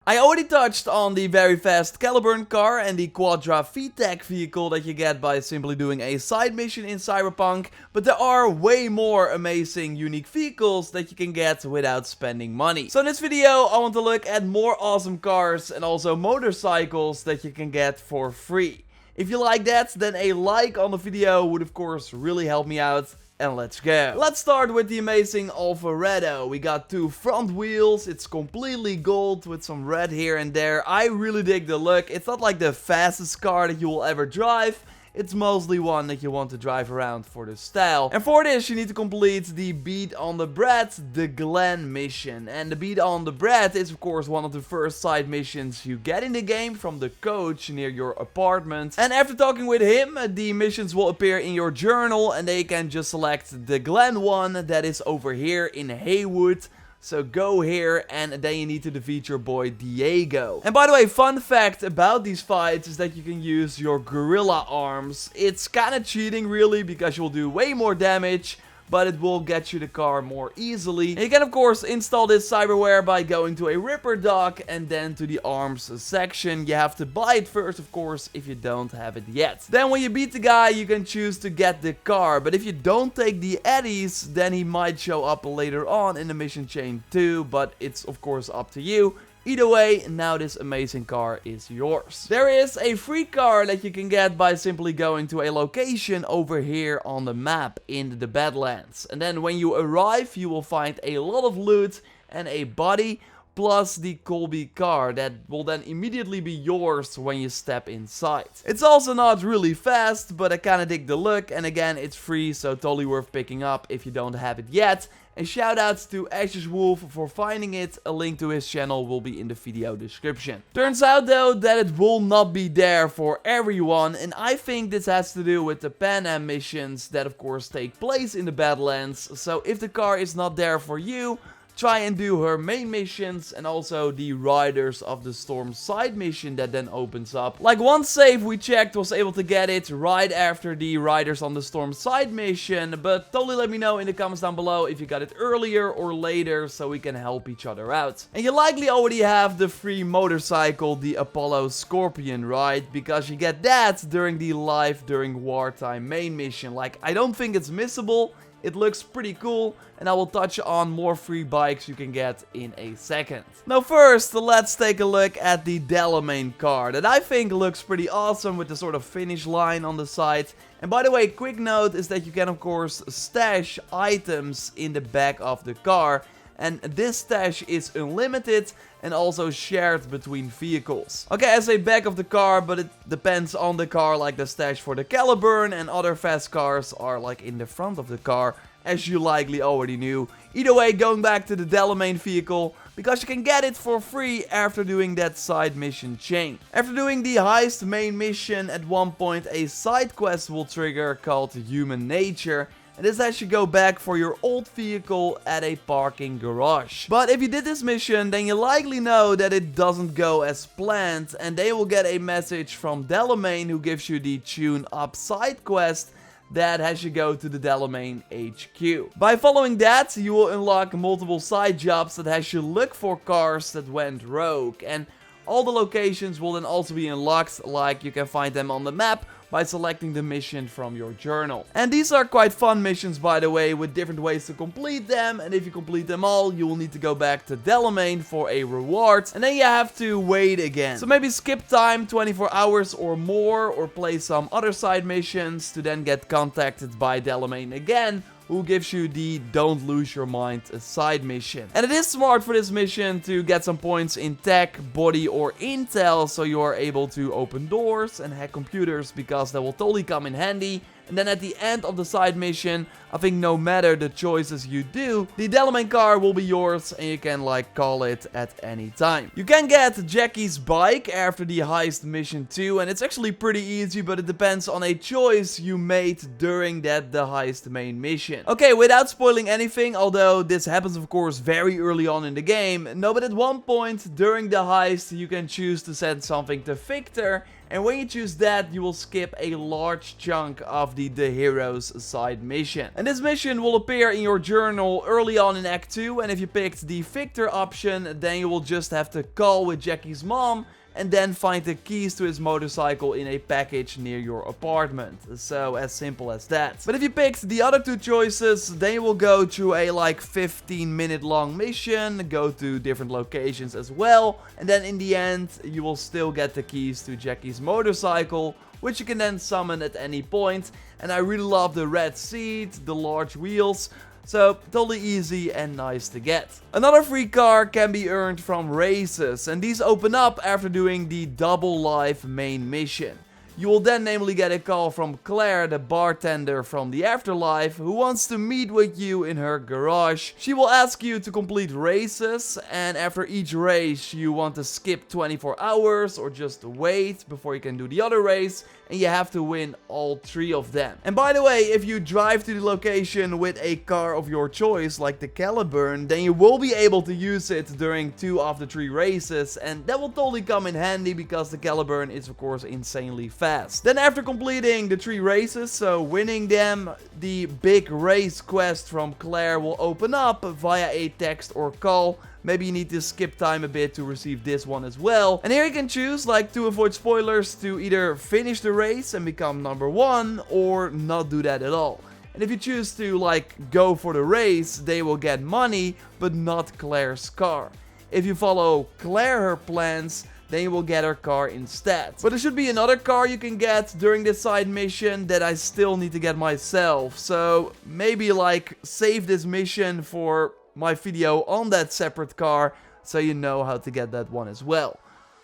I already touched on the very fast Caliburn car and the Quadra VTEC vehicle that you get by simply doing a side mission in Cyberpunk, but there are way more amazing unique vehicles that you can get without spending money. So in this video I want to look at more awesome cars and also motorcycles that you can get for free. If you like that, then a like on the video would of course really help me out. And let's go. Let's start with the amazing Alvaredo. We got two front wheels. It's completely gold with some red here and there. I really dig the look. It's not like the fastest car that you will ever drive. It's mostly one that you want to drive around for the style. And for this you need to complete the Beat on the Bread, the Glen mission. And the Beat on the Bread is of course one of the first side missions you get in the game from the coach near your apartment. And after talking with him, the missions will appear in your journal and they can just select the Glen one that is over here in Haywood. So go here and then you need to defeat your boy Diego. And by the way, fun fact about these fights is that you can use your gorilla arms. It's kind of cheating really because you will do way more damage, but it will get you the car more easily. And you can of course install this cyberware by going to a Ripper dock and then to the arms section. You have to buy it first of course if you don't have it yet. Then when you beat the guy you can choose to get the car, but if you don't take the eddies then he might show up later on in the mission chain too, but it's of course up to you. Either way, now this amazing car is yours. There is a free car that you can get by simply going to a location over here on the map in the Badlands. And then when you arrive, you will find a lot of loot and a body, plus the Colby car that will then immediately be yours when you step inside. It's also not really fast, but I kinda dig the look, and again it's free, so totally worth picking up if you don't have it yet. And shoutouts to Ashes Wolf for finding it. A link to his channel will be in the video description. Turns out though that it will not be there for everyone, and I think this has to do with the Pan Am missions that of course take place in the Badlands. So if the car is not there for you, try and do her main missions and also the Riders of the Storm side mission that then opens up. Like one save we checked was able to get it right after the Riders on the Storm side mission, but totally let me know in the comments down below if you got it earlier or later so we can help each other out. And you likely already have the free motorcycle, the Apollo Scorpion, right? Because you get that during the Live During Wartime main mission. Like, I don't think it's missable. It looks pretty cool, and I will touch on more free bikes you can get in a second. Now first, let's take a look at the Delamain car that I think looks pretty awesome with the sort of finish line on the side. And by the way, quick note is that you can of course stash items in the back of the car. And this stash is unlimited and also shared between vehicles. Okay, I say back of the car, but it depends on the car, like the stash for the Caliburn and other fast cars are like in the front of the car, as you likely already knew. Either way, going back to the Delamain vehicle, because you can get it for free after doing that side mission chain. After doing the heist main mission, at one point a side quest will trigger called Human Nature. And this has you go back for your old vehicle at a parking garage. But if you did this mission, then you likely know that it doesn't go as planned. And they will get a message from Delamain who gives you the Tune Up side quest that has you go to the Delamain HQ. By following that, you will unlock multiple side jobs that has you look for cars that went rogue. And all the locations will then also be unlocked, like you can find them on the map by selecting the mission from your journal. And these are quite fun missions by the way, with different ways to complete them, and if you complete them all, you will need to go back to Delamain for a reward, and then you have to wait again. So maybe skip time 24 hours or more, or play some other side missions to then get contacted by Delamain again, who gives you the Don't Lose Your Mind side mission. And it is smart for this mission to get some points in tech, body or intel, so you are able to open doors and hack computers, because that will totally come in handy. And then at the end of the side mission, I think no matter the choices you do, the Delamain car will be yours and you can like call it at any time. You can get Jackie's bike after the heist mission too, and it's actually pretty easy, but it depends on a choice you made during the heist main mission. Okay, without spoiling anything, although this happens of course very early on in the game, no, but at one point during the heist you can choose to send something to Victor, And when you choose that, you will skip a large chunk of the Heroes side mission. And this mission will appear in your journal early on in Act 2, and if you picked the Victor option, then you will just have to call with Jackie's mom and then find the keys to his motorcycle in a package near your apartment. So as simple as that. But if you picked the other two choices, then you will go through a like 15-minute long mission, go to different locations as well, and then in the end you will still get the keys to Jackie's motorcycle, which you can then summon at any point. And I really love the red seat, the large wheels. So, totally easy and nice to get. Another free car can be earned from races, and these open up after doing the Double Life main mission. You will then namely get a call from Claire, the bartender from the afterlife, who wants to meet with you in her garage. She will ask you to complete races, and after each race you want to skip 24 hours or just wait before you can do the other race, and you have to win all 3 of them. And by the way, if you drive to the location with a car of your choice, like the Caliburn, then you will be able to use it during 2 of the 3 races, and that will totally come in handy because the Caliburn is of course insanely fast. Then after completing the 3 races, so winning them, the big race quest from Claire will open up via a text or call. Maybe you need to skip time a bit to receive this one as well. And here you can choose, like to avoid spoilers, to either finish the race and become number 1 or not do that at all. And if you choose to like go for the race, they will get money, but not Claire's car. If you follow Claire her plans, then you will get her car instead. But there should be another car you can get during this side mission that I still need to get myself. So maybe like save this mission for my video on that separate car, so you know how to get that one as well.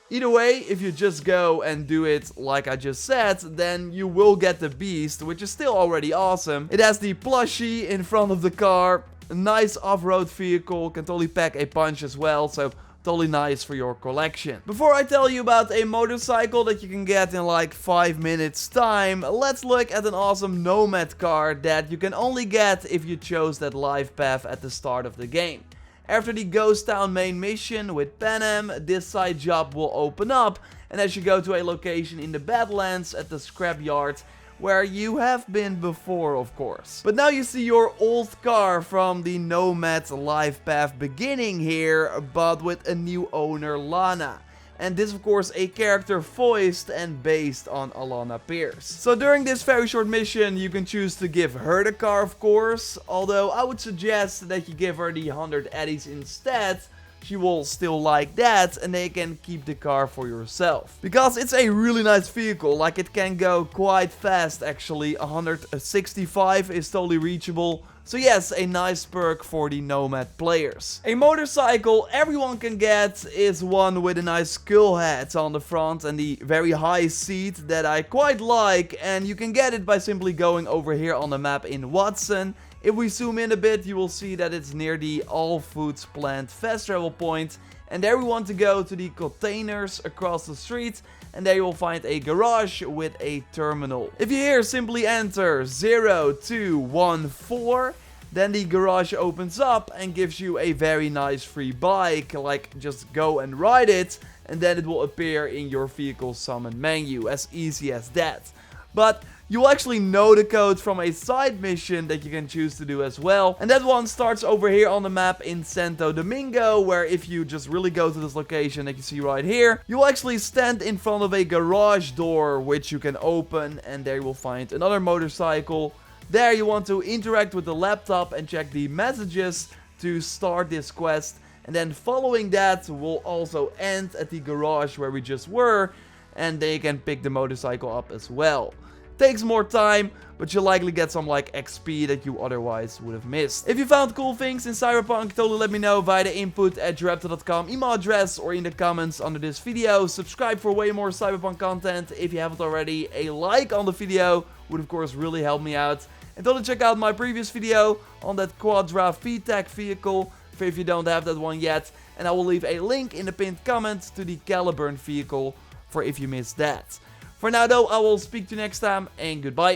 Either way, if you just go and do it like I just said, then you will get the Beast, which is still already awesome. It has the plushie in front of the car, a nice off-road vehicle, can totally pack a punch as well, so totally nice for your collection. Before I tell you about a motorcycle that you can get in like 5 minutes time, let's look at an awesome Nomad car that you can only get if you chose that life path at the start of the game. After the Ghost Town main mission with Panem, this side job will open up, and as you go to a location in the Badlands at the scrapyard, where you have been before, of course. But now you see your old car from the Nomad life path beginning here, but with a new owner, Lana. And this, of course, a character voiced and based on Alana Pierce. So during this very short mission, you can choose to give her the car, of course. Although I would suggest that you give her the 100 eddies instead. She will still like that, and they can keep the car for yourself. Because it's a really nice vehicle, like it can go quite fast actually. 165 is totally reachable. So yes, a nice perk for the Nomad players. A motorcycle everyone can get is one with a nice skull head on the front and the very high seat that I quite like, and you can get it by simply going over here on the map in Watson. If we zoom in a bit, you will see that it's near the All Foods plant fast travel point, and there we want to go to the containers across the street, and there you will find a garage with a terminal. If you here simply enter 0214, then the garage opens up and gives you a very nice free bike, like just go and ride it, and then it will appear in your vehicle summon menu, as easy as that. But you will actually know the code from a side mission that you can choose to do as well. And that one starts over here on the map in Santo Domingo, where if you just really go to this location that you see right here, you will actually stand in front of a garage door, which you can open, and there you will find another motorcycle. There you want to interact with the laptop and check the messages to start this quest. And then following that will also end at the garage where we just were, and then you can pick the motorcycle up as well. Takes more time, but you'll likely get some like XP that you otherwise would have missed. If you found cool things in Cyberpunk, totally let me know via the input@JorRaptor.com email address or in the comments under this video. Subscribe for way more Cyberpunk content if you haven't already. A like on the video would of course really help me out. And totally check out my previous video on that Quadra VTEC vehicle if you don't have that one yet. And I will leave a link in the pinned comment to the Caliburn vehicle for if you missed that. For now though, I will speak to you next time, and goodbye.